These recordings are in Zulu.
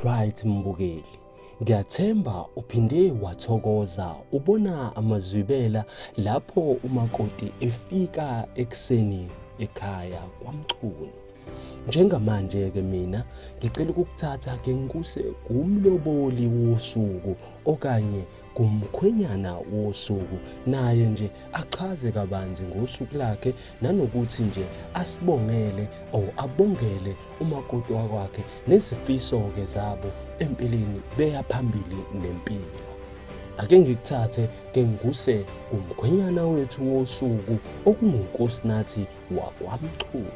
Alright mbukeli, ngiyathemba uphinde wathokoza ubona amazwibela lapho umakoti efika ekseni ekhaya kwaMchunu. Njengamanje-ke mina ngicela ukukuthatha-ke ngikuse kumloboli wosuku okanye kumkhwenyana wosuku, naye nje achaze kabanzi ngosuku lakhe nanokuthi nje asibongele or abongele umakoti wakwakhe nezifiso-ke zabo empilweni beya phambili nempilo. Ake ngikuthathe ke ngikuse kumkhwenyana wethu wosuku okungunkosinathi wakwaMchunu.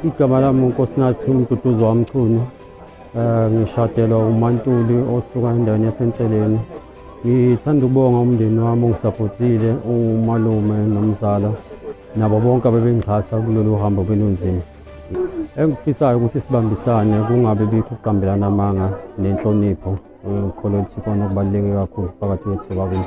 Igama lami unkosinathi uMduduzo waMchunu. Ngishadelwa uMaNtuli osuka endaweni yaseNseleni. Ngithanda ukubonga umndeni wami ongisaphotile, umalume nomzala nabo bonke abebengixhasa kulolu hambo belunzima. Engikufisayo ukuthi sibambisane, kungabe bikho ukuqambelana amanga nenhlonipho. Ngikholwa ukuthi khona okubaluleke kakhulu phakathi kwethu sobabili.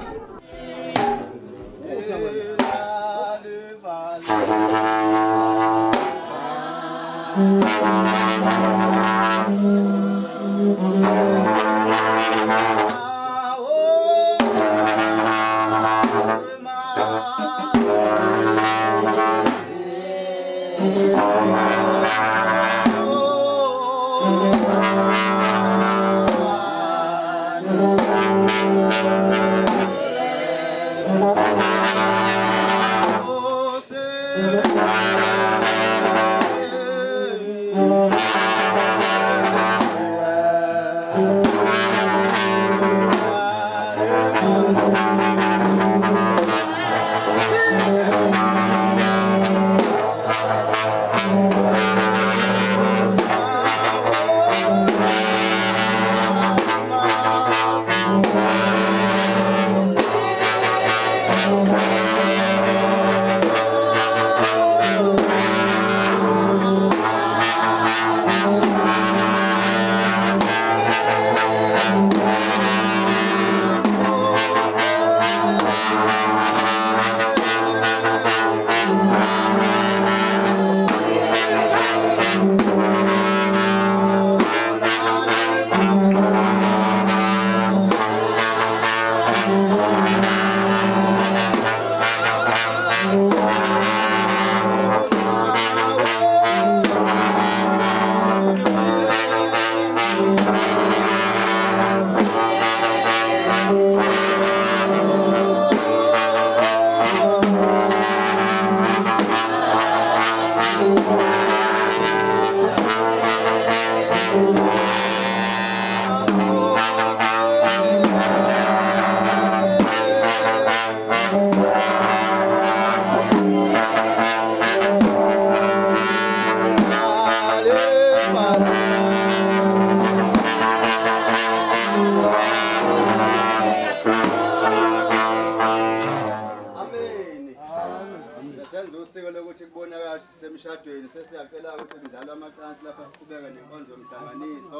Emshadweni sesiyacela ukuthi imidlalo amacansi lapha siqhubeka nenkonzo yomhlanganiso.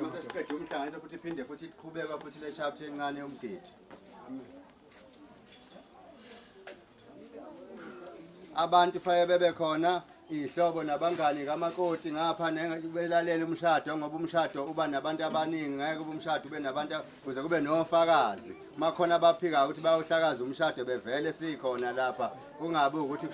Mase siqede umhlanganiso futhi iphinde futhi iqhubeka futhi le chapter encane yomgidi. Abantu faye bebe khona ihlobo nabangani kamakoti ngapha belalele umshado ngoba umshado uba nabantu abaningi, ngeke kube umshado ube nabantu kuze kube nofakazi. Makhona abaphika ukuthi bayohlakaza umshado bevele sikhona lapha, kungabe ukuthi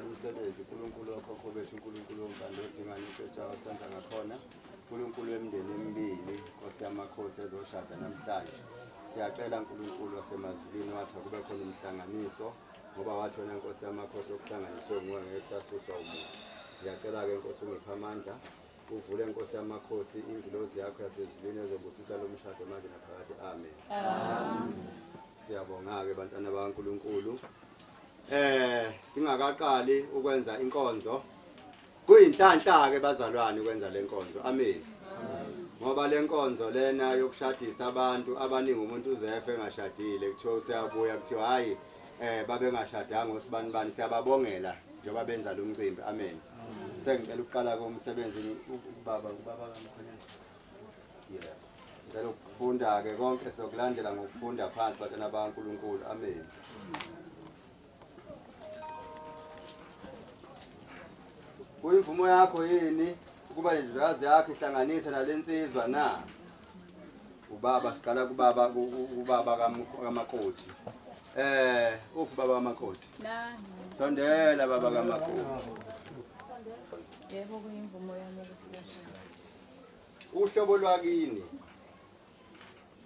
umsebenzi uNkulunkulu okhokho bethu uNkulunkulu wonkando odingana impetshana osenza ngakhona uNkulunkulu wemindeni emibili Nkosi yamakhosi ezoshada namhlanje siyacela uNkulunkulu wasemazulwini wathi kube khona umhlanganiso ngoba wathi wena Nkosi yamakhosi okuhlanganiswe nguwe ngeke sasuswa umuntu ngiyacela-ke Nkosi ungiphe amandla uvule Nkosi yamakhosi ingilozi yakho yasezulwini ezobusisa lo mshado manje naphakade amen siyabonga-ke bantwana bakaNkulunkulu singakaqali ukwenza inkonzo kuyinhlanhla-ke bazalwane ukwenza le nkonzo amen ngoba le nkonzo lena yokushadisa abantu abaningi umuntu uzefe engashadile kuthiwa siyabuya kuthiwa hayi babengashadanga osibanibani siyababongela njengoba benza lo mcimbi amen sengicela ukuqala komsebenzi ubaba kaMkhwenyana ngicela ukufunda-ke konke sokulandela ngokufunda phansi bantwana bakaNkulunkulu amen kuyimvumo yakho yini ukuba indlozi yakho ihlanganise nalensizwa na ubaba siqala ubaba kamakoti ubaba kamakoti sondela baba kamakoti yebo kuyimvumo yami ukuthi bashade uhlobo lwakini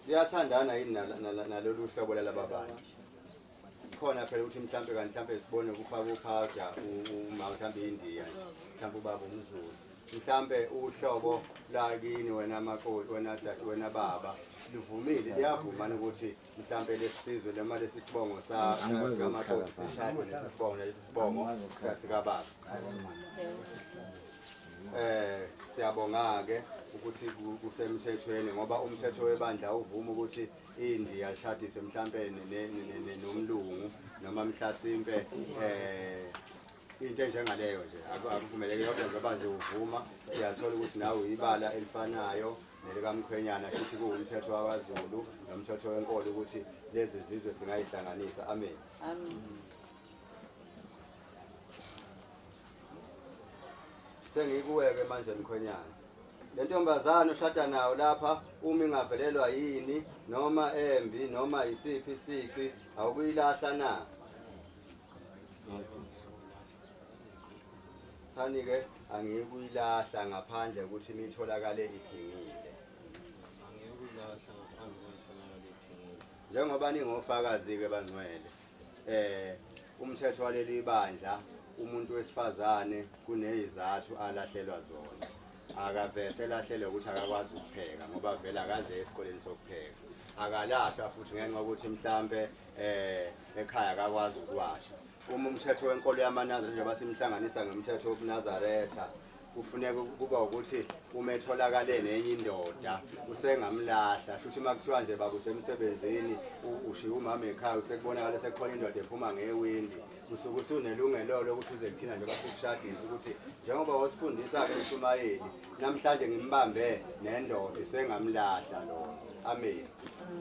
liyathandana yini nalolu hlobo lalaba bantu khona phela ukuthi mhlambe sibone kufaka uphawuda uma mhlambe iNdiya mhlambe ubaba umZulu mhlambe uhlobo lakini wena makoti wena baba livumile liyavuma ukuthi mhlambe lesizwe noma lesisibongo samakoti sishade lesisibongo lesisibongo sikababa siyabonga-ke ukuthi kusemthethweni ngoba umthetho webandla uvuma ukuthi iNdiya lishadise mhlambe nomlungu noma mhlasimpe into enjengaleyo nje akuvumeleki kodwa ngoba nje uvuma siyathola ukuthi nawe uyibala elifanayo nelikaMkhwenyana futhi kuwumthetho wakwaZulu nomthetho wenkolo ukuthi lezi zizwe singayihlanganisa amen sengikuweke manje Mkhwenyana le ntombazana ushada nawo lapha uma ingavelelwa yini noma embi noma isiphi isici awukuyilahla na Thani-ke angikuyilahla ngaphandle ukuthi mitholakale iphingile njengoba ningofakazi-ke bangcwele umthetho waleli bandla umuntu wesifazane kunezizathu alahlelwa zona akavese lahlelwe ukuthi akakwazi ukupheka ngoba vele akaze esikoleni sokupheka akalahlwa futhi ngenxa ukuthi mhlambe ekhaya akakwazi ukuwasha uma umthetho wenkolo yamaNazaretha njengoba simhlanganisa ngomthetho wobuNazaretha kufuneka kuba ukuthi uma etholakale nenye indoda usengamlahla futhi makuthiwa nje bakusemsebenzini ushiya umama ekhaya usekubonakala sekukhona indoda ephuma ngewindi usuke usunelungelo lokuthi uze kuthina njengoba sikushadisa ukuthi njengoba wasifundisa-ke uShumayeli namhlanje ngimbambe nendoda sengamlahla lona amen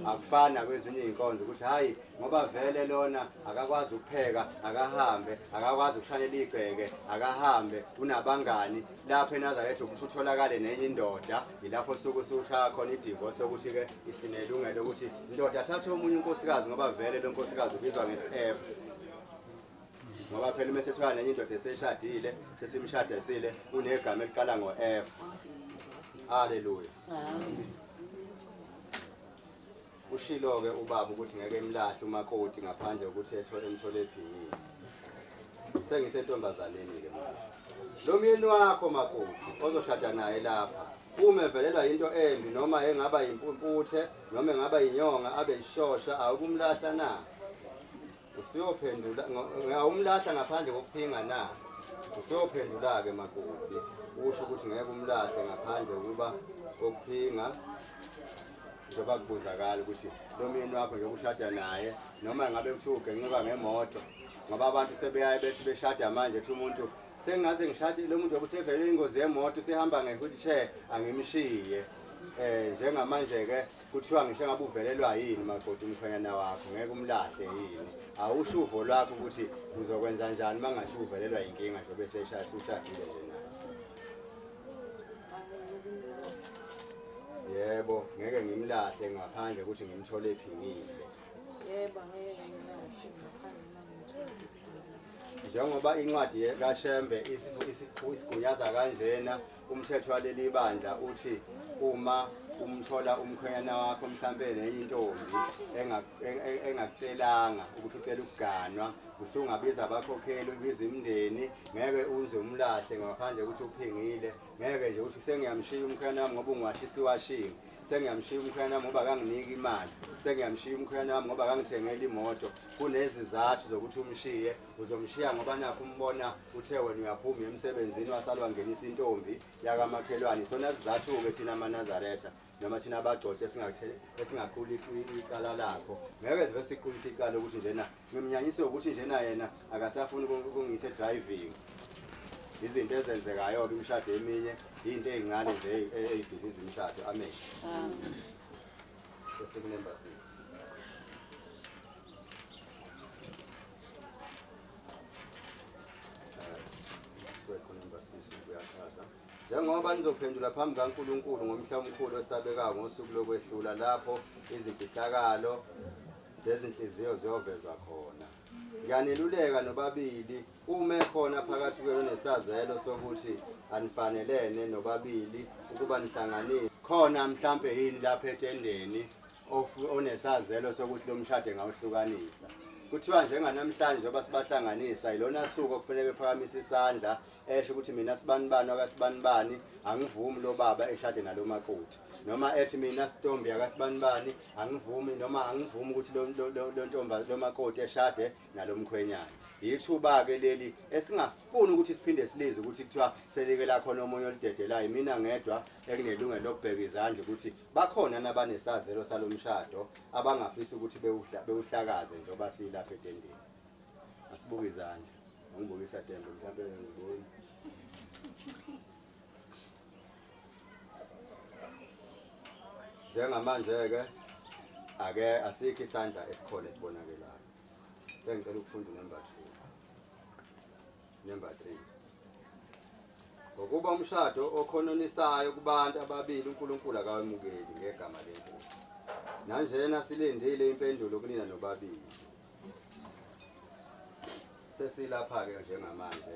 akufana kwezinye inkonzo ukuthi hayi ngoba vele lona akakwazi ukupheka akahambe akakwazi ukushayela igceke akahambe unabangani lapho eNazaretha ukuthi utholakale nenye indoda yilapho suku usushaya khona idivorce ukuthi ke isinelungelo ukuthi indoda athathe omunye unkosikazi ngoba vele lo nkosikazi ubizwa ngesi-F ngoba phela mesethwala nenye indoda eseshadile sesimshadisile unegama eliqala ngo-F haleluya ushilo-ke ubaba ukuthi ngeke emlahle umakoti ngaphandle ukuthi emthole ephingile sengisentombazaneni-ke manje lo myeni wakho makoti ozoshada naye lapha uma evelelwa yinto embi noma engaba impumputhe noma engaba inyonga abe ishosha awukumlahla na usiyophendula ngawumlahla ngaphandle kokuphinga na usiyophendula-ke makoti usho ukuthi ngeke umlahle ngaphandle ukuba kokuphinga njengoba kubuzakala ukuthi lo myeni wakho njengoba ushada naye noma ngabe kuthiwa ugenqika ngemoto ngoba abantu sebeyaye bethi beshada manje kuthi umuntu sengaze ngishade lo muntu obusevele ingozi yemoto usehamba nge-wheelchair angimshiye njengamanje-ke kuthiwa ngisho ngabe uvelelwa yini makoti umkhwenyana wakho ngeke umlahle yini awusho uvo lwakho ukuthi uzokwenza njani uma ngasho uvelelwa yinkinga njengoba ushadile nje naye yebo ngeke ngimlahle ngaphandle ukuthi ngimthole ephingile yebo ngeke ngilahle ngaphandle uma ngimthole ephingile njengoba incwadi kaShembe isigunyaza kanjena umthetho waleli bandla uthi uma umthola umkhwenyana wakho mhlambe nenye intombi engakutshelanga ukuthi ucela ukuganwa usungabiza abakhokheli ubiza imindeni ngeke uze umlahle ngaphandle ukuthi uphingile ngeke nje uthi sengiyamshiya umkhwenyana wami ngoba ungwashisa iwashing sengiyamshiya umkhwenyana wami ngoba akanginiki imali sengiyamshiya umkhwenyana wami ngoba akangithengela imoto kunezizathu zokuthi umshiye uzomshiya ngoba nakho umbona uthe wena uyaphuma emsebenzini wasala wangenisa intombi yakamakhelwane isona sizathu-ke thina amaNazaretha noma thina abagcotha esingaquli icala lakho ngeke zive siqulisa icala ukuthi njena ngimnyanyise ukuthi njena yena akasafuni ukungise driving izinto ezenzekayo-ke imishado eminye into ey'ncane nje ey'bhizizi imishado amen number 6 njengoba nizophendula phambi kaNkulunkulu ngomhla omkhulu osabekayo ngosuku lokwehlula lapho izimfihlakalo zezinhliziyo ziyovezwa khona. Ngiyaneluleka nobabili uma ekhona phakathi kwenu nesazelo sokuthi anifanelene nobabili ukuba nihlanganise. Khona mhlambe yini lapha etendeni onesazelo sokuthi lo mshado engawuhlukanisa. Kuthiwa njenganamhlanje njengoba sibahlanganisa ilona suku okufanele phakamise isandla esho ukuthi mina sibanibani akasibanibani angivumi lo baba eshade nalo makoti noma ethi mina Sitombi akasibanibani angivumi noma angivumi ukuthi lo ntomba lo makoti eshade nalo mkhwenyana. Yithuba ke leli esingafuni ukuthi siphinde silize ukuthi kuthiwa selike la khona omunye olidedelayo mina ngedwa ekunelungelo lokubheka izandla ukuthi bakhona nabanesazelo salomshado abangafisa ukuthi bewuhlakaze njengoba silapha etendeni. Asibuke izandla. Ngibukisa Tembe mhlawumbe ngiboni. Njengamanje ke ake asikho isandla esikhona esibonakelayo. Sengicela ukufunda number 2. Number 3. Ngokuba umshado okhononisayo kubantu ababili uNkulunkulu akawemukeli ngegama leNkosi. Nanjena silindile impendulo kunina nobabili. Sesilapha ke njengamanje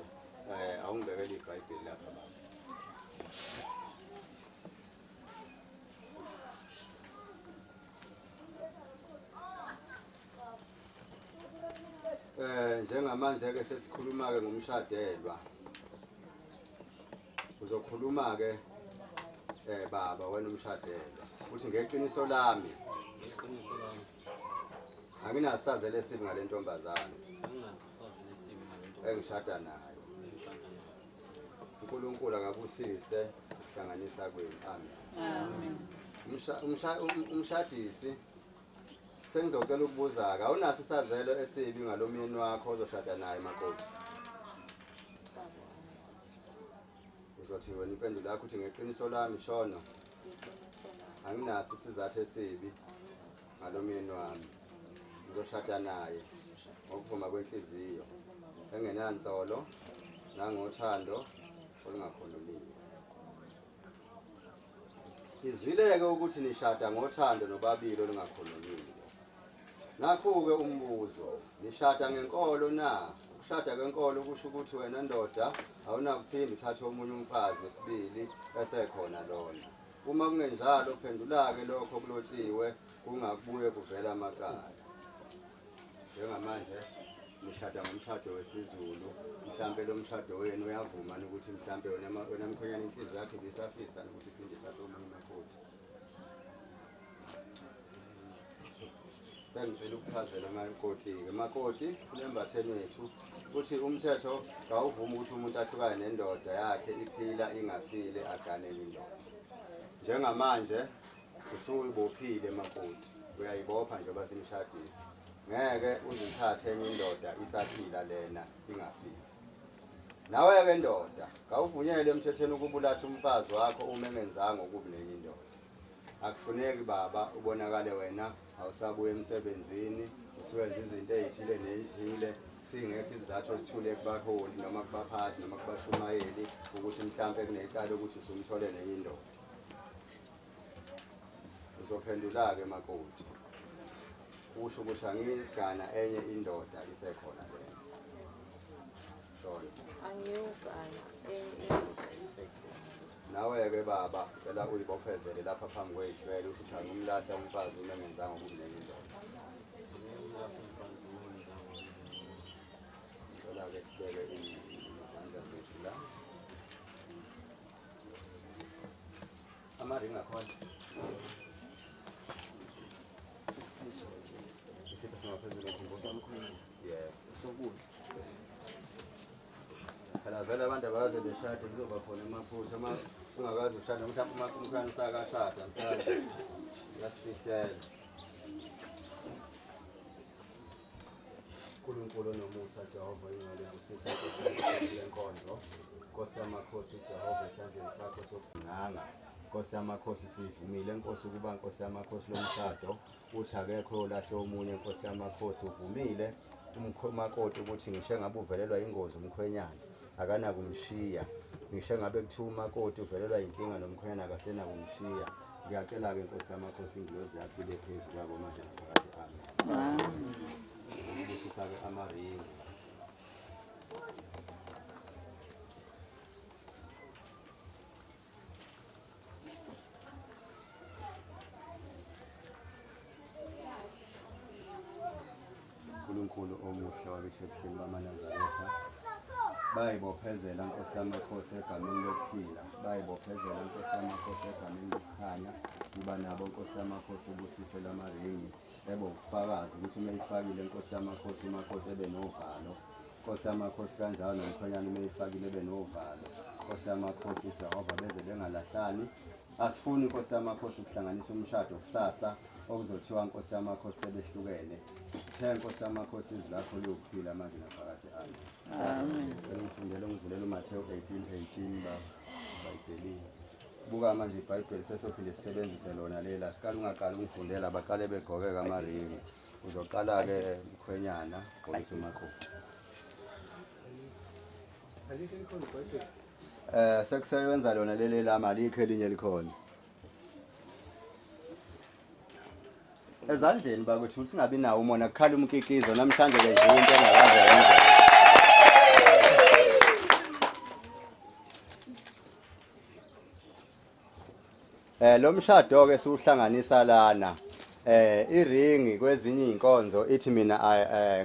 awungibekele iBhayibheli lapha baba. Njengamanje ke sesikhuluma ke ngomshadelwa. Uzokhuluma ke baba wena umshadelwa. Uthi ngeqiniso lami. Anginasazele esibi ngale ntombazana. Engishada nayo. uNkulunkulu akabusise ukuhlanganisa kwenu. Amen. Umshadisi sengizocela ukubuza ke awunaso isazelo esibi ngalomyeni wakho ozoshada naye makoti. Uzothi wena impendulo yakho uthi ngeqiniso lami shono. Anginaso isizathu esibi ngalomyeni wami. Uzoshada naye ngokuvuma kwenhliziyo engenansolo nangothando olungakhononiyo. Sizwileke ukuthi nishada ngothando nobabili olungakhononiyo. Nakho-ke umbuzo, nishada ngenkolo na? Ukushada kwenkolo kusho ukuthi wena ndoda awunakuphinda uthathe omunye umfazi wesibili esekhona lona. Uma kungenjalo phendula-ke lokho okulotshiwe kungakubuye kuvela amacala. Njengamanje nishada ngomshado wesiZulu mhlambe lo mshado wenu uyavuma ukuthi mhlambe wena mkhwenyana inhliziyo yakhe ibisafisa ukuthi iphinde ithathe omunye umakoti. Sengicela ukuchazela amakoti-ke. Makoti number 10 wethu uthi umthetho kawuvumi ukuthi umuntu ahlukane nendoda yakhe iphila ingafile agane indoda. Njengamanje usuyibophile makoti uyayibopha njengoba simshadisi. Ngeke uzithathe enye indoda isaphila lena ingafile. Nawe ke ndoda kawuvunyelwe emthethweni ukuba ulahle umfazi wakho uma engenzanga ukuba nenye indoda. Akufuneki baba ubonakale wena awusabuye emsebenzini usuwenza izinto ezithile nezithile singekho izizathu esithule kubaholi noma kubaphathi noma kubashumayeli ukuthi mhlambe kunecala ukuthi usumthole nenye indoda. Uzophendula-ke makoti. Usho ukuthi angigana enye indoda isekhona lena. Angiyogana. Nawe-ke baba cela uyibophezele lapha phambi kwey'hlwele usho ukuthi angimlahla umfazi uma engenzanga okumleka indoda. Cela-ke sibeke izandla zethu la. Amaringi akhona. Isipho singaphezulu emkhumbulo. Yebo. Phela vele abantu abaze beshade kuzoba khona amaphutha uma ungakazi ushada mhlawumbe umkhwana usakashada mhlawumbe uyasifihlela. uNkulunkulu onomusa Jehova ingcwele busisa lenkonzo. Nkosi yamakhosi uJehova esandleni sakho sokunganga. Nkosi yamakhosi sivumile Nkosi ukuba Nkosi yamakhosi lomshado uthi akekho olahle omunye Nkosi yamakhosi uvumile umakoti ukuthi ngisho ngabe uvelelwa ingozi umkhwenyana akanakumshiya. Ngisho ngabe kuthiwa umakoti uvelelwa inkinga nomkhwenyana akasena kumshiya. Ngiyacela-ke Nkosi yamakhosi ingilozi yakho ile phezulu kwabo manje naphakathi ami. Ubusisa-ke amaringi. uNkulunkulu omuhle wakithi ebuhleni bamaNazaretha bayibophezela Nkosi yamakhosi egameni lokuphila, bayibophezela Nkosi yamakhosi egameni lokukhanya, kuba nabo Nkosi yamakhosi ubusise lamaringi ebe ubufakazi ukuthi uma ifakile Nkosi yamakhosi umakoti ebe novalo. Nkosi yamakhosi kanjalo nomkhwenyana uma ifakile ebe novalo. Nkosi yamakhosi Jehova beze bengalahlani. Asifuni Nkosi yamakhosi ukuhlanganisa umshado kusasa okuzothiwa Nkosi yamakhosi sebehlukene. Uthe Nkosi yamakhosi izwi lakho liyokuphila manje naphakathi ami. Amen. Ngifundele ngivulela uMathewu 18:18 bayidelile. Buka manje iBhayibheli sesophinde sisebenzise lona lela. Siqala ungaqala ungifundela baqale begqoke kamaringi. Uzoqala-ke mkhwenyana gqokisa umakoti. Alikho likhona iBhayibheli? Sekusebenza lona leli lama alikho elinye likhona. Ezandleni bakwethu ukuthi singabi nawo umona kukhala umkikizo namhlanje ke nje into engakaze yenze. Lo mshado ke siuhlanganisa lana. Iringi kwezinye inkonzo ithi mina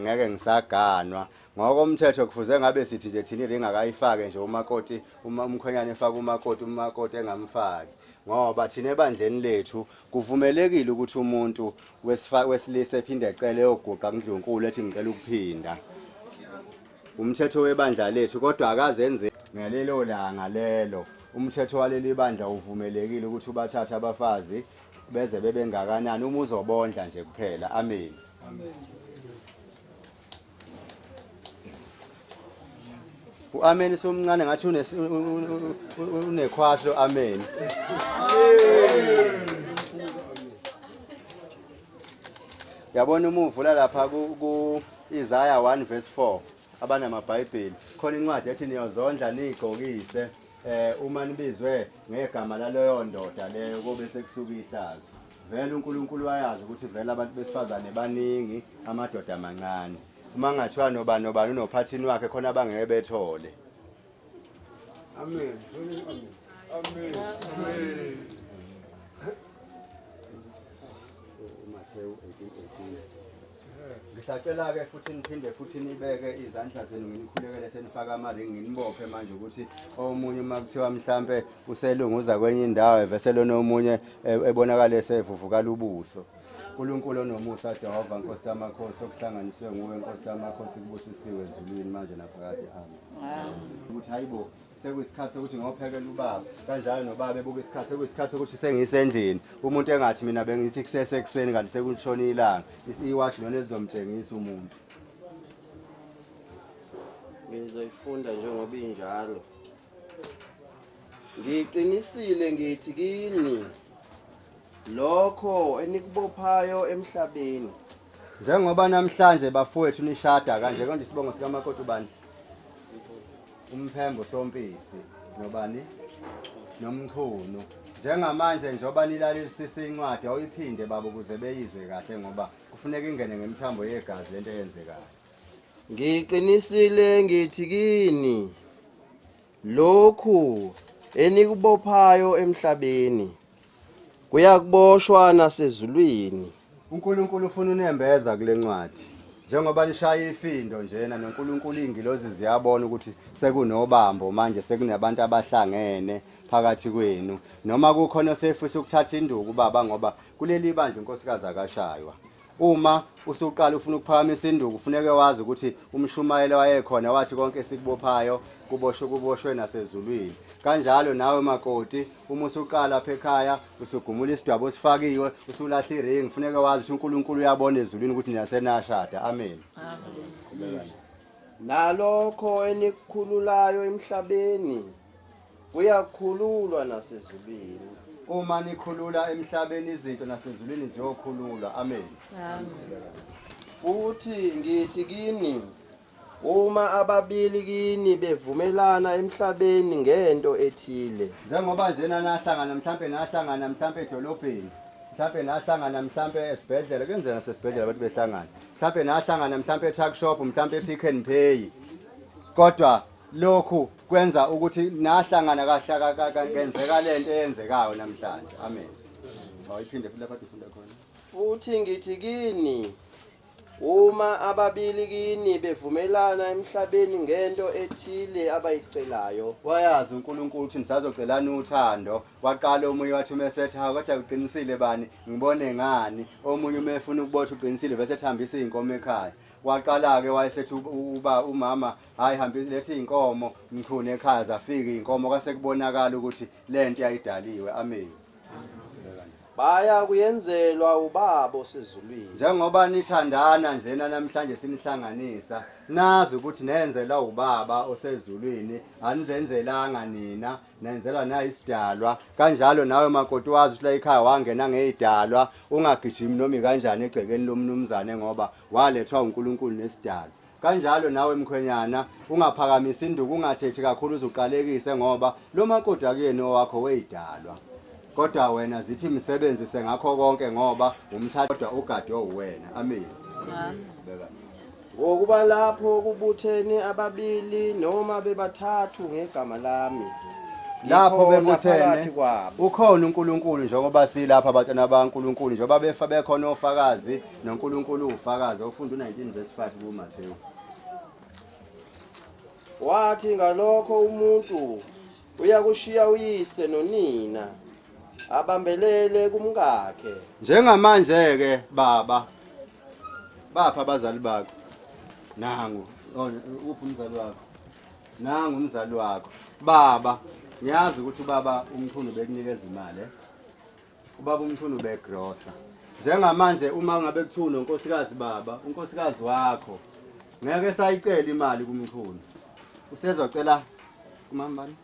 ngeke ngisaganwa. Ngokomthetho kufuze ngabe sithi nje thina iringi akayifake nje umakoti umkhwenyana efaka umakoti engamfaki. Ngoba thina ebandleni lethu kuvumelekile ukuthi umuntu wesilisa ephinde ecele yoguqa kuNdlunkulu ethi ngicela ukuphinda. Umthetho webandla lethu kodwa akazenze ngelelo langa lelo. Umthetho waleli bandla uvumelekile ukuthi ubathathe abafazi beze bebengakanani uma uzobondla nje kuphela. Amen. Amen. Amen somncane ngathi unekhwahlo. Amen. Yabona uma uvula lapha ku Isaiah 1:4 abanamabhayibheli khona incwadi ethi niyozondla nigqokise uma nibizwe ngegama laleyo ndoda leyo kube sekusuka ihlazo. Vele uNkulunkulu wayazi ukuthi vele abantu besifazane baningi amadoda amancane. Uma ngathiwa nobani unophathini wakhe khona bangeke bethole. Amen. Amen. Amen. uMathewu 18:18. Ngisacela-ke futhi niphinde futhi nibeke izandla zenu nginikhulekele senifaka amaringi nginibophe manje ukuthi omunye uma kuthiwa mhlambe uselunguza kwenye indawo eveselo nomunye ebonakala esevuvukala ubuso. uNkulunkulu onomusa Jehova Nkosi yamakhosi okuhlanganiswe nguwe Nkosi yamakhosi kubusisiwe ezulwini manje naphakade. Amen. Ukuthi hayibo sekuyisikhathi sokuthi ngophekela ubaba kanjalo nobaba ebuka isikhathi sekuyisikhathi sokuthi sengiyisendlini umuntu engathi mina bengithi kusesekuseni kanti sekushona ilanga iwashi lona elizomtshengisa umuntu. Ngizoyifunda njengoba injalo. Ngiqinisile ngithi kini lokho enikubophayo emhlabeni Njengoba namhlanje bafowethu nishada kanje konje isibongo sikamakoti ubani? Umphembo Sompisi nobani? Nomchunu. Njengamanje njoba nilalelisisa incwadi awuyiphinde baba ukuze beyizwe kahle ngoba kufuneka ingene ngemthambo yegazi lento eyenzekayo. Ngiqinisile ngithi kini, lokhu enikubophayo emhlabeni kuyakuboshwa nasezulwini. uNkulunkulu ufuna unembeza kule ncwadi. Njengoba nishaya ifindo njena noNkulunkulu ingilozi ziyabona ukuthi sekunobambo manje sekunabantu abahlangene phakathi kwenu. Noma kukhona osefisa ukuthatha induku baba ngoba kuleli bandla unkosikazi akashaywa. Uma usuqala ufuna ukuphakamisa induku ufuneke wazi ukuthi umshumayelo wayekhona wathi konke sikubophayo kuboshwe nasezulwini. Kanjalo nawe makoti uma usuqala apha ekhaya usugumula isidwabo sifakiwe usulahla iring ufuneke wazi ukuthi uNkulunkulu uyabona ezulwini ukuthi niyasenashada. Amen. Amen. Nalokho enikukhululayo emhlabeni kuyakhululwa nasezulwini. Uma nikhulula emhlabeni izinto nasezulwini ziyokhululwa. Amen. Futhi ngithi kini, uma ababili kini bevumelana emhlabeni ngento ethile, njengoba njena nahlangana mhlampe edolobheni, mhlampe nahlangana mhlampe esibhedlela, kuyenzeka nasesibhedlela abantu behlangana, mhlampe nahlangana mhlampe e-truck shop, mhlampe Pick n Pay, kodwa lokhu kwenza ukuthi nahlangana kahle kenzeka lento eyenzekayo namhlanje. Amen. Ayiphinde futhi lapha ufunda khona. futhi ngithi kini, uma ababili kini bevumelana emhlabeni ngento ethile abayicelayo. Wayazi uNkulunkulu ukuthi nisazocelana uthando. Waqala omunye wathi umesethi ha kodwa uqinisile bani ngibone ngani. Omunye umefuna ukubotha uqinisile bese ethambisa inkomo ekhaya. Waqala ke wayesethi umama hayi hambisa lethi inkomo mkhune ekhaya zafika inkomo kwase kubonakala ukuthi lento yayidaliwe. Amen. Baya kuyenzelwa ubaba osezulwini. Njengoba nithandana njena namhlanje sinihlanganisa, nazi ukuthi nenzelwa ubaba osezulwini, anizenzelanga nina, nenzelwa nayi isidalwa. Kanjalo nawe makoti wazi ukuthi la ekhaya wangena ngezidalwa, ungagijimi noma kanjani egcekeni lomnumzane ngoba walethwa uNkulunkulu nesidalwa. Kanjalo nawe mkhwenyana ungaphakamisa induku, ungathethi kakhulu uzuqalekise ngoba lo makoti akuyena owakho weyidalwa. Kodwa wena zithi msebenzise ngakho konke ngoba umthatha kodwa ugade owena. Amen. Ngokuba lapho kubuthene ababili noma bebathathu ngegama lami, lapho bebuthene phakathi kwabo. ukhona uNkulunkulu njengoba silapha abatana baNkulunkulu njengoba bekhona ofakazi noNkulunkulu ufakazi. Ufunda u19 verse 5 kuMathewu. Wathi ngalokho umuntu uyakushiya uyise nonina abambelele kumkakhe. Njengamanje ke baba bapha abazali bakho. Nangu uphi umzali wakho? Nangu umzali wakho. Baba ngiyazi ukuthi ubaba umkhulu bekunikeza imali. Ubaba umkhulu begrosa. Njengamanje uma ngabe kuthuna unkosikazi baba, unkosikazi wakho ngeke sayicela imali kumkhulu. Usezocela kumambani?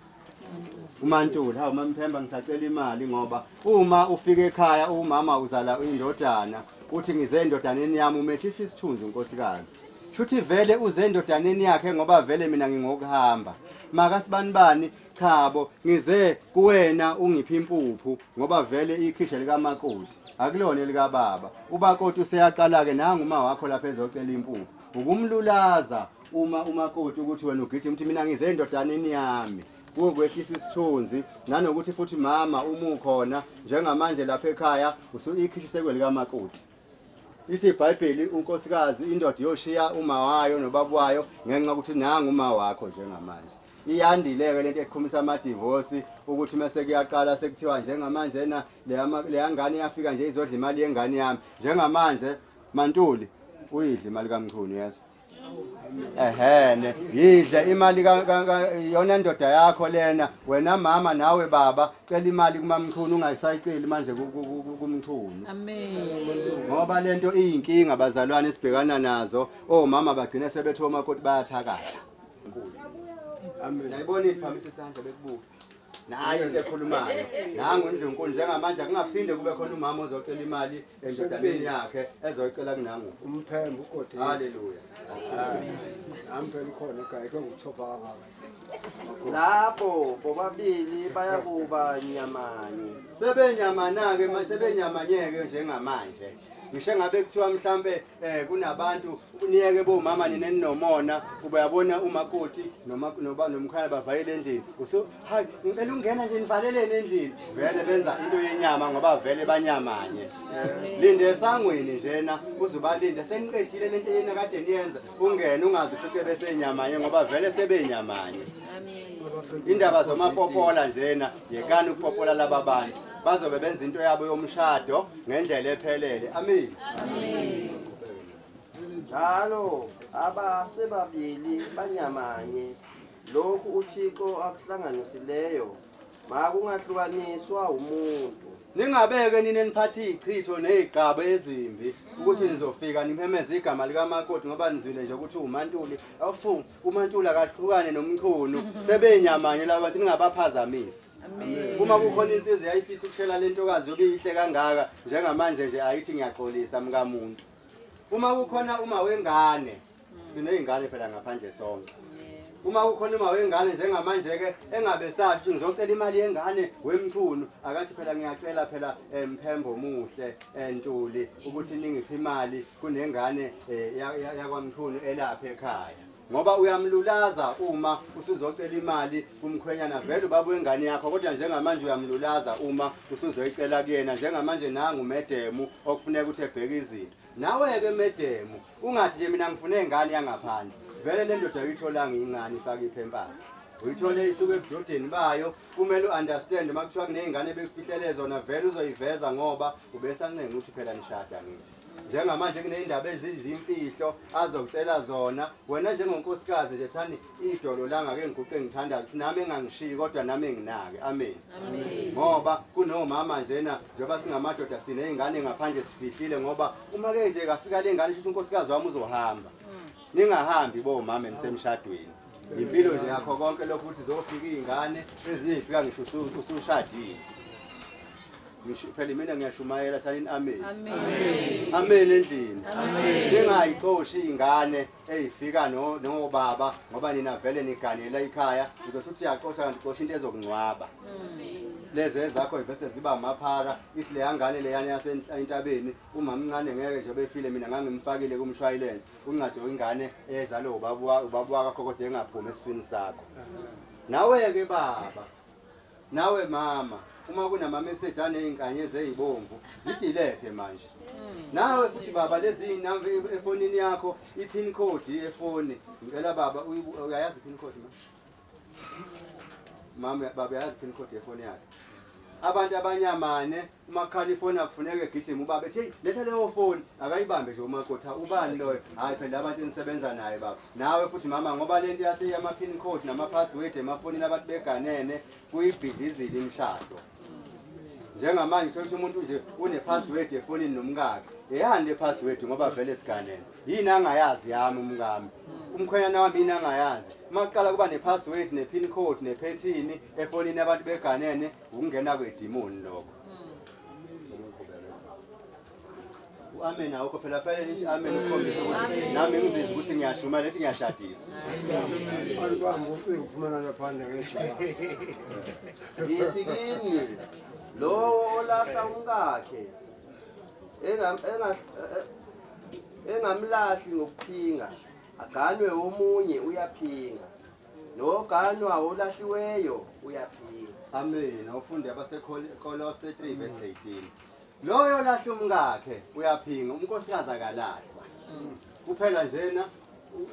uMantuli, hawu mamphemba ngisacela imali ngoba uma ufika ekhaya umama uzala indodana uthi ngize endodaneni yami umehlisa isithunzi unkosikazi. Shuthi vele uze endodaneni yakhe ngoba vele mina ngingokuhamba. Maka sibanibani chabo ngize kuwena ungiphi impuphu ngoba vele ikhisha lika makoti akulona lika baba. Ubakoti useyaqala ke nangu uma wakho lapha ezocela impuphu. Ukumlulaza uma umakoti ukuthi wena ugithi uthi mina ngize endodaneni yami. Kwehlisa isithunzi nanokuthi futhi mama uma ukhona njengamanje lapha ekhaya ikhishi sekwelika makoti. Ithi iBhayibheli unkosikazi indoda yoshiya uma wayo nobaba wayo ngenxa ukuthi nangu uma wakho njengamanje. Iyandileke lento eqhumisa ama divorce ukuthi mase kuyaqala sekuthiwa njengamanje le ngane yafika nje izodla imali yengane yami. Njengamanje Mantuli uyidla imali kaMchunu yeso. Ehene yidle imali yona ndoda yakho lena wena mama nawe baba cela imali kuMamchunu ungayisayiceli manje kuMchunu. Amen. Ngoba lento iyinkinga abazalwane sibhekana nazo omama bagcina sebethola makoti bayathakala. Amen. Yayibona iphakamisa isandla bekubuka. Naye into ekhulumayo. Nangu uNdlunkulu njengamanje akungaphinde kube khona umama ozocela imali endodaneni yakhe ezoyicela kunangu. Umphembe uGodi. Haleluya. Ampela khona ekhaya ngokuthopa kangaka. Lapho bobabili bayakuba nyamanye. Sebenyamana ke mase sebenyamanyeke njengamanje. ngisho ngabe kuthiwa mhlambe kunabantu uniyeke bomama ninenomona uyabona umakoti nomkhaya bavayele endlini hayi ngicela ungena nje nivalelene endlini vele benza into yenyama ngoba vele banyamanye linde esangweni njena uzobalinde seniqedile lento yena kade niyenza ungene ungazi futhi bese nyamanye ngoba vele sebenyamanye indaba zomapopola njena yekani ukupopola laba bantu bazobe benza into yabo yomshado ngendlela ephelele amen njalo abasebabili banyamanye lokhu uThixo akuhlanganisileyo makungahlukaniswa umuntu ningabeke nini niphathi ichitho nezigaba ezimbi ukuthi nizofika niphemeza igama likamakoti ngoba nizwile nje ukuthi uMantuli awufungi uMantuli akahlukane nomchunu sebenyamanye labantu ningabaphazamisi uma kukhona insizwe yayifisa ukushela lentokazi yobihle kangaka njengamanje nje ayithi ngiyaxolisa mkamuntu uma kukhona uma wengane sinezingane phela ngaphandle sonke uma kukhona uma wengane njengamanje ke engabe sathi ngizocela imali yengane wemchunu akathi phela ngiyacela phela Mphembo muhle Ntuli ukuthi ningiphe imali kunengane yakwamchunu elapha ekhaya ngoba uyamlulaza uma usuzocela imali kumkhwenyana vele ubaba wengane yakho kodwa njengamanje uyamlulaza uma usuzoyicela kuyena njengamanje nangu umedemu okufuneka ukuthi ebheke izinto nawe ke medemu ungathi nje mina ngifuna ingane yangaphandle vele le ndoda uyitholanga ingane ifaka iphempasi uyithole isuke ebudodeni bayo kumele uunderstand makuthiwa kunezingane bekufihlele zona vele uzoyiveza ngoba ubesancenga ukuthi phela nishada ngithi njengamanje kunezindaba ezizimfihlo azokucela zona wena njengonkosikazi nje thani idolo langa ke ngiguqe ngithanda ukuthi nami engangishiyi kodwa nami enginake amen ngoba kunomama njena njengoba singamadoda sinezingane ngaphandle sifihlile ngoba uma ke nje kafika le ngane ukuthi unkosikazi wami uzohamba ningahambi bomama emsemshadweni impilo nje yakho konke lokho ukuthi zofika izingane ezifika ngisho usushadile ngisho phela mina ngiyashumayela thanini amen amen endlini ningayixoshi izingane ezifika nobaba ngoba nina vele niganela ekhaya uzothi uthi uyaqosha kanti uqosha into ezokungcwaba lezi ezakho ivese ziba amaphara ihle yangane leyana yasentabeni uma mncane ngeke nje befile mina ngangimfakile kumshwayilensi ungathi ingane ezalo ubaba wakho kodwa engaphumi esiswini sakho nawe ke baba nawe mama uma kunama message anezinkanyezi ezibomvu zidelete manje nawe futhi baba lezi inamba efonini yakho ipin code yefoni ngicela baba uyayazi ipin code mama baba yazi ipin code yefoni yakhe abantu abanyamane umakhala ifoni akufuneka egijima ubaba ethi letha leyo phone akayibambe nje umakotha ubani loyo hayi phela abantu enisebenza naye baba nawe futhi mama ngoba lento yaseyama pin code nama password emafonini abantu beganene kuyibhidizile imshado njengamanje uthola umuntu nje une password efonini nomkakhe ehande le password ngoba vele siganene yini angayazi yami umkami umkhwenyana wami yini angayazi maqala kuba nepassword nepin code nephethini efonini abantu beganene ukungena kwedimoni lokho amen awukho phela fanele nithi amen ukhombisa ukuthi nami ngizizwa ukuthi ngiyashuma lethi ngiyashadisa abantu bami ukufumana laphandle ngeshola ngithi kini lo olahla umkakhe engamlahli ngokuphinga aganwe omunye uyaphinga noganwa olahliweyo uyaphinga amen awufunde abasekolose 3 verse 18 loyo lahla umkakhe uyaphinga unkosikazi akalahlwa kuphela njena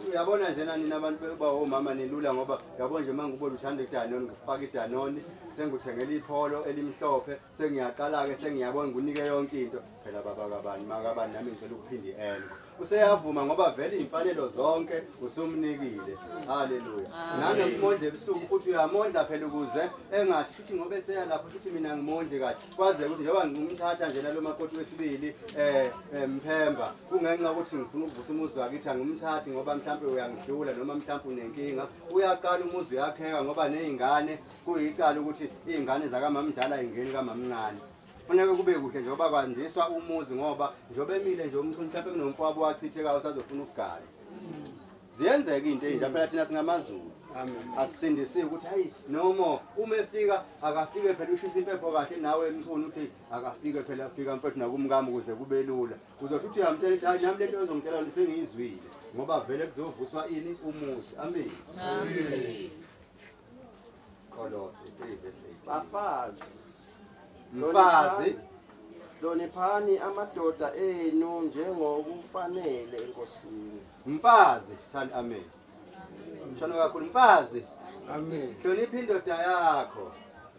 uyabona njena nina abantu bawomama nilula ngoba yabona nje mangibona uthanda idanoni ngifaka idanoni sengikuthengela ipholo elimhlophe sengiyaqala ke sengiyabona ngunike yonke into phela baba kabani makabani nami ngicela ukuphindi enko useyavuma ngoba vele imfanelo zonke usumnikile haleluya nanomondle ebusuku uthi uyamondla phela ukuze engathi futhi ngoba eseya lapho futhi mina ngimondle kahle kwaze ukuthi njengoba ngimthatha nje nalo makoti wesibili Mphemba kungenxa ukuthi ngifuna ukuvusa umuzi wakithi angimthathi ngoba mhlawumbe uyangihlula noma mhlawumbe unenkinga uyaqala umuzi uyakheka ngoba nezingane kuyicala ukuthi izingane zakamamdala ingeni kamamncane funeka kube kuhle njengoba kwandiswa umuzi ngoba njobe emile nje umthunzi mhlawumbe kunomfowabo wachithekayo usazofuna ukugala ziyenzeka into enje phela thina singamaZulu asisindisiwe ukuthi hayi noma uma efika akafike phela ushisa impepho kahle nawe emkhulu uthi akafike phela afika mfethu nakumkami ukuze kube lula uzothi uthi uyamtshela ukuthi hayi nami lento ozongitshela sengiyizwile ngoba vele kuzovuswa ini umuzi amen Kolose 3:8 bafazi mfazi hloniphani amadoda enu njengokufanele enkosini mfazi thanda amen mshana kakhulu mfazi Amen. hlonipha indoda yakho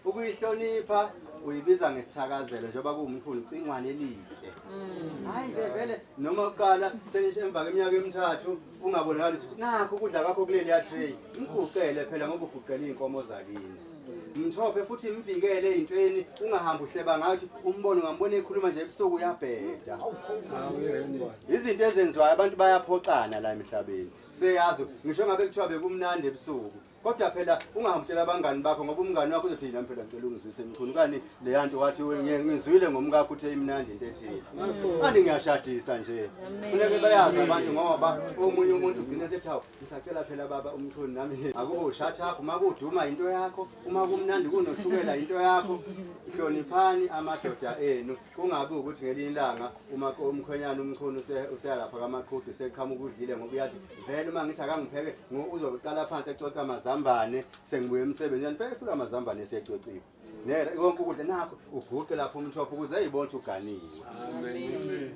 ukuyihlonipha uyibiza ngesithakazelo njengoba kuwumkhulu ucingwane elihle hayi nje vele noma uqala emva kweminyaka emithathu ungabonakali ukuthi nakho ukudla kwakho kuleli ya tray mguqele phela ngoba uguqela inkomo zakini mthophe futhi imvikele ezintweni ungahambi uhleba ngathi umbono ngambona ekhuluma nje ebusuku uyabheda izinto ezenziwayo abantu bayaphoxana la emhlabeni seyazi ngisho ngabe kuthiwa bekumnandi ebusuku kodwa phela ungahamtshela abangani bakho ngoba umngani wakho uzothi yini phela ngicela ungizwise emkhulu kani le yanto wathi ngizwile ngomkakho uthe imnandi into ethile kanti ngiyashadisa nje funeke bayazi abantu ngoba omunye umuntu ugcina sethi hawu ngisacela phela baba umkhulu nami akube ushatha uma kuduma into yakho uma kumnandi kunoshukela into yakho hloniphani amadoda enu kungabi ukuthi ngelinye ilanga uma umkhwenyana umkhulu useyalapha kamaqhudu seqhamuka udlile ngoba uyathi vele uma ngithi akangipheke uzoqala phansi ecotha amazambane sengibuye emsebenzini fika amazambane esecociwe konke ukudla nakho uguqe lapho umthopho ukuze ayibone uganiwe Amen.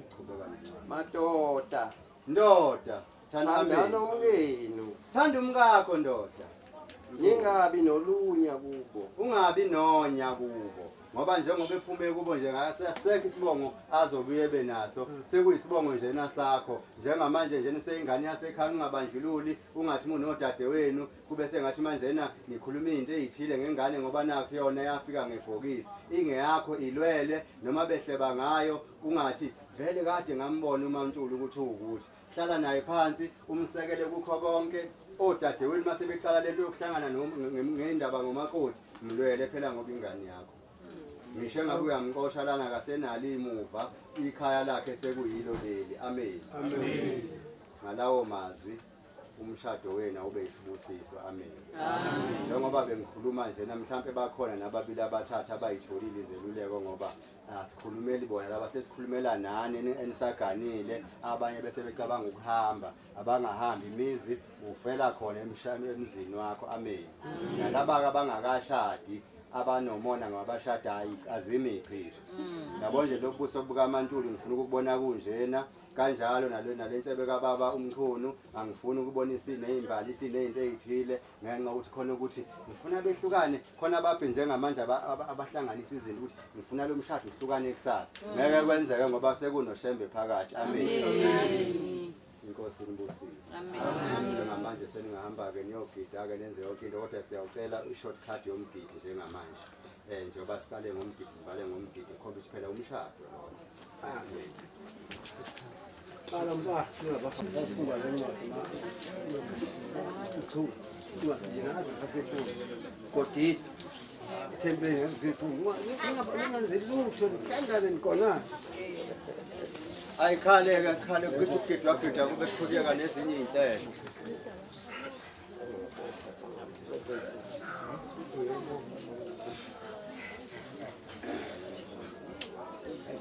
madoda ndoda thandana umkenu thanda umkakho ndoda ningabi nolunya kubo ungabi nonya kubo ngoba njengoba ephume kubo nje ngasekho isibongo azobuye benaso sekuyisibongo nje nasakho njengamanje nje niseyingane yasekhaya ungabandlululi ungathi munodade wenu kube sengathi manje na nikhuluma izinto ezithile ngengane ngoba nakho yona yafika ngebhokisi ingeyakho ilwele noma behleba ngayo ungathi vele kade ngambona uMaNtuli ukuthi ukuthi hlala naye phansi umsekele kukho konke odadewenu mase beqala lento yokuhlangana ngendaba ngomakoti mlwele phela ngoba ingane yakho ngisho ngabe uyamqosha lana kasenali imuva ikhaya lakhe sekuyilo leli amen Amen. ngalawo mazwi umshado wena ube isibusiso amen njengoba bengikhuluma nje namhlanje bakhona nababili abathathu abayitholile izeluleko ngoba asikhulumeli bona laba sesikhulumela nani enisaganile abanye bese becabanga ukuhamba abangahambi imizi ufela khona emzini wakho amen nalaba abangakashadi abanomona ngabashadayo azimi icishe yabo nje lokubuso bukaMaNtuli ngifuna ukubona kunjena kanjalo nalensebe kababa umchunu angifuni ukubona isinezimbali isinezinto ezithile ngenxa ukuthi khona ukuthi ngifuna behlukane khona ababhe njengamanje abahlanganisa izinto ukuthi ngifuna lo mshado uhlukane kusasa ngeke kwenzeke ngoba sekunoshembe phakathi amen inkosi inibusise amen njengamanje seningahamba ke niyogida ke nenze yonke into kodwa siyawucela i-shortcut yomgidi njengamanje njengoba siqale ngomgidi sivale ngomgidi khona ukuthi phela umshado amen Qala mba singabafunda lencwadi yena asekhona kodwa ithempeli ngizifunga ngingazenzeli lutho ngandane nikona ayikhale khale ukugidwa kube siqhubeka nezinye izinhlelo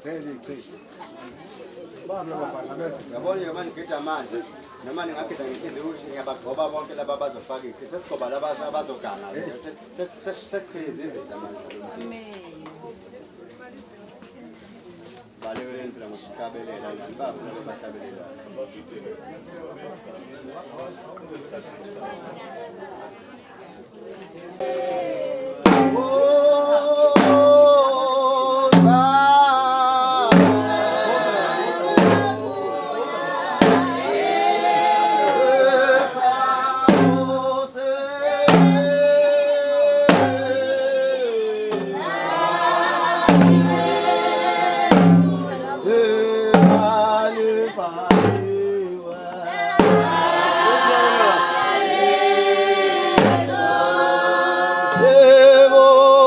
vele icishe bamla bafana bese yabona noma ngigida manje noma ningagida ngenhliziyo ukuthi ngiyabagoba bonke laba bazofaka iqhiqo sesigoba laba abazogana sesiqhize izinto manje balekele phela ngokuhlabelela nani babo laba bahlabelelayo Evo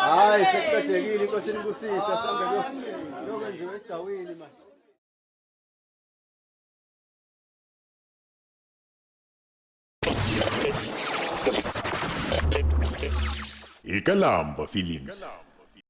Hayi sekuqedekile inkosini kusisa sonke lokwenziwa ejawini manje. Ikalamba Films.